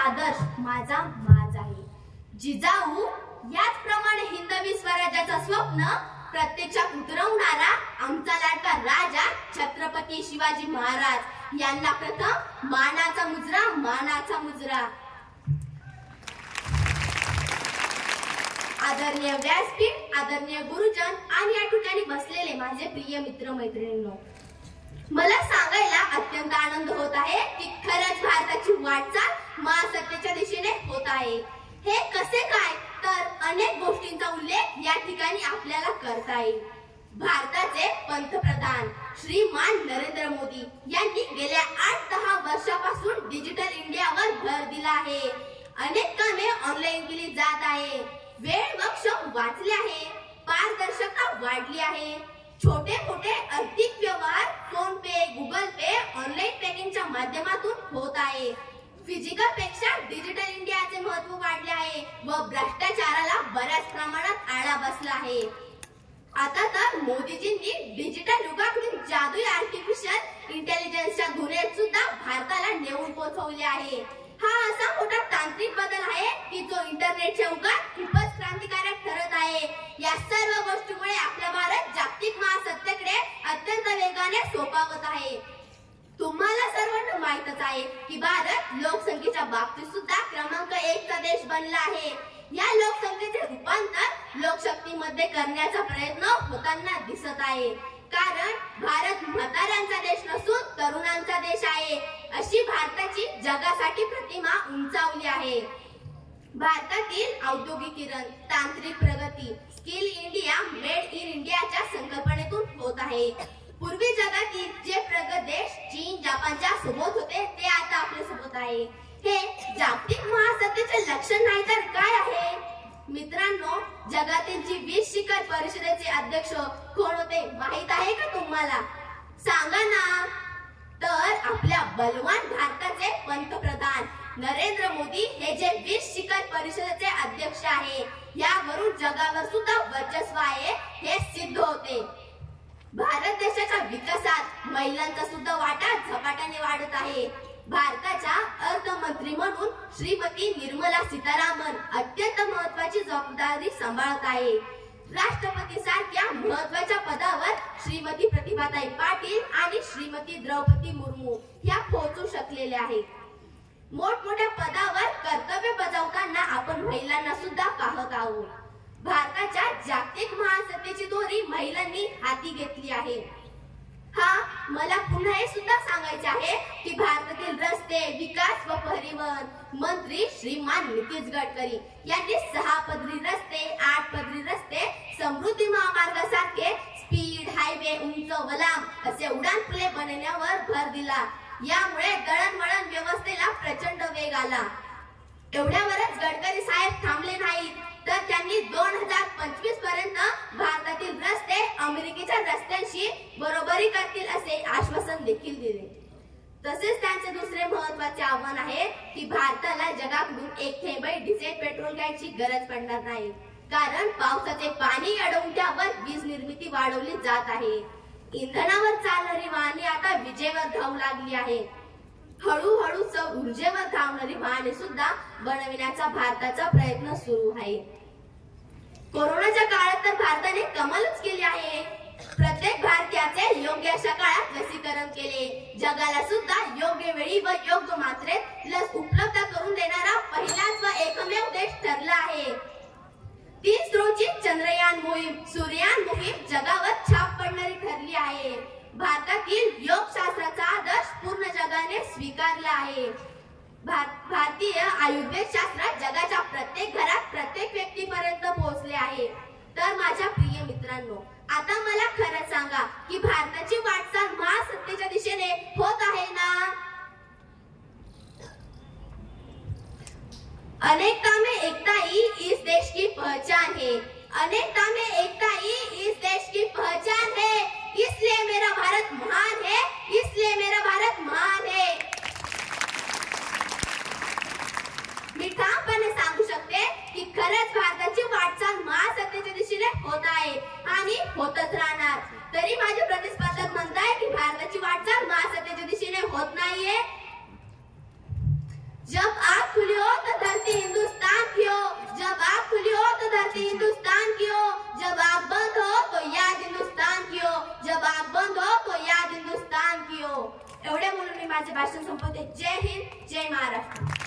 आदर्श माझा माज आहे. जिजाऊ याचप्रमाणे हिंदवी स्वराज्याचं स्वप्न प्रत्यक्षात उतरवणारा आमचा लाडका राजा छत्रपती शिवाजी महाराज यांना प्रथम मानाचा मुजरा, मानाचा मुजरा. आदरणीय व्यासपीठ, आदरणीय गुरुजन आणि या ठिकाणी बसलेले माझे प्रिय मित्र मैत्रिणींनो, मला सांगायला अत्यंत आनंद होत आहे की खरंच भारताची वाटचाल महासत्तेच्या दिशेने होत आहे. हे कसे काय तर अनेक गोष्टींचा उल्लेख या ठिकाणी आपल्याला करता येईल. भारताचे पंतप्रधान श्रीमान नरेंद्र मोदी यांनी गेल्या 8-10 वर्षापासून डिजिटल इंडियावर भर दिला आहे. अनेक कामे ऑनलाईन केली जात आहे. वेळ व श्रम वाचले आहे. पारदर्शकता वाढली आहे. छोटे मोठे आर्थिक व्यवहार फोन पे, गुगल पे, ऑनलाईन पेमेंटच्या माध्यमातून होत आहे. फिजिकल पेक्षा डिजिटल इंडियाचे महत्त्व वाढले आहे व भ्रष्टाचाराला बऱ्याच प्रमाणात आळा बसला आहे. आता तर मोदीजींनी डिजिटल युगाकडून जादुई आर्टिफिशियल इंटेलिजन्सच्या धुरेत सुद्धा भारताला नेऊन पोहोचवले आहे. हा असा मोठा तांत्रिक बदल आहे की जो इंटरनेटच्या युगात खूपच क्रांतिकारक ठरत आहे. या सर्व गोष्टीमुळे आपला भारत जागतिक महासत्तेकडे अत्यंत वेगाने सोपावत आहे. तुम्हाला सर्वांना माहितच आहे की भारत लोकसंख्येच्या बाबतीत सुद्धा क्रमांक 1 चा देश बनला आहे. या लोकसंख्येचे रूपांतर लोकशक्तीमध्ये करण्याचा प्रयत्न होताना दिसत आहे. कारण भारत म्हाताऱ्यांचा देश नसून तरुणांचा देश आहे. अशी भारताची जगासाठी प्रतिमा उंचावली आहे. भारतातील औद्योगिकीकरण, तांत्रिक प्रगती, स्किल इंडिया, मेड इन इंडियाच्या संकल्पनेतून होत आहे. पूर्वी जगातील जे प्रगत देश चीन, जपानच्या सोबत होते ते आता आपल्या सोबत आहे. हे जागतिक महासत्तेचे लक्षण नाही तर काय आहे? मित्रांनो, जगातील जी 20 शिखर परिषदेचे अध्यक्ष कोण होते माहित आहे का तुम्हाला? सांगा ना. तर आपल्या बलवान भारताचे पंतप्रधान नरेंद्र मोदी हे जे 20 शिखर परिषदेचे अध्यक्ष आहे, यावरून जगावर सुद्धा वर्चस्व आहे हे सिद्ध होते. भारत देशाच्या विकासात महिलांचा सुद्धा वाटा झपाट्याने वाढत आहे. भारताच्या अर्थमंत्री म्हणून श्रीमती निर्मला सीतारामन अत्यंत महत्त्वाची जबाबदारी सांभाळत आहे. राष्ट्रपती सारख्या महत्त्वाच्या पदावर श्रीमती प्रतिभाताई पाटील आणि श्रीमती द्रौपदी मुर्मू या पोहोचू शकलेल्या आहेत. मोठमोठ्या पदावर कर्तव्य बजावताना आपण महिलांना सुद्धा पाहत आहोत. भारताच्या जागतिक महासत्तेची दोरी महिलांनी हाती घेतली आहे. मला पुन्हा हे सुद्धा सांगायचे आहे की भारतातील रस्ते विकास व परिवहन मंत्री श्रीमान नितीन गडकरी यांनी 6 पदरी रस्ते, 8 पदरी रस्ते, समृद्धी महामार्गासारखे स्पीड हायवे, उंच वलाम असे उड्डाणपुले बनवण्यावर भर दिला. यामुळे दळणवळण व्यवस्थेला प्रचंड वेग आला. एवढ्यावरच गडकरी साहेब थांबले नाहीत, तर त्यांनी 2025 पर्यंत भारतातील रस्ते अमेरिकेच्या रस्त्यांशी बरोबरी करतील असे आश्वासन देखील दिले. तसेच त्यांचे दुसरे महत्त्वाचे आव्हान आहे की भारताला जगाकडून एक थेंबही डिझेल पेट्रोल घ्यायची गरज पडणार नाही. कारण पावसाचे पाणी अडवून त्यावर वीज निर्मिती वाढवली जात आहे. इंधनावर चालणारी वाहने आता विजेवर धावू लागली आहे. हळूहळू सौर ऊर्जेवर धावणारी वाहने सुद्धा बनविण्याचा भारताचा प्रयत्न सुरू आहे. कोरोनाच्या काळात तर भारताने कमालच केली आहे. प्रत्येक भारतीयाचे योग्य अशा काळात लसीकरण केले. जगाला सुद्धा योग्य वेळी व योग्य मात्रेत लस उपलब्ध करून देणारा पहिलाच व एकमेव देश ठरला आहे. 30 रोजी चंद्रयान मोहीम, सूर्ययान मोहीम जगावर छाप पडणारी ठरली आहे. भारतातील योगशास्त्राचा आदर्श पूर्ण जगाने स्वीकारला आहे. भारतीय आयुर्वेद शास्त्र जगाच्या प्रत्येक घरात, प्रत्येक व्यक्तीपर्यंत पोहोचले आहे. तर माझ्या प्रिय मित्रांनो, आता मला खरं सांगा की भारताची वाटचाल महासत्तेच्या दिशेने होत आहे ना? अनेक कामे एकता ही इस देश की पहचान है. अनेक कामे एकता ही इस देश की पहचान है. इसलिए मेरा भारत महान है. इसलिए मेरा भारत महान है. मी ठामपणे सांगू शकते की खरंच भारताची वाटचाल महासत्तेच्या दिशेने होत आहे आणि होतच राहणार. तरी माझे प्रतिस्पर्धक म्हणताय की भारताची वाटचाल महासत्तेच्या दिशेने होत नाहीये. जब आग खुली एवढ्या म्हणून मी माझे भाषण संपवते. जय हिंद, जय महाराष्ट्र.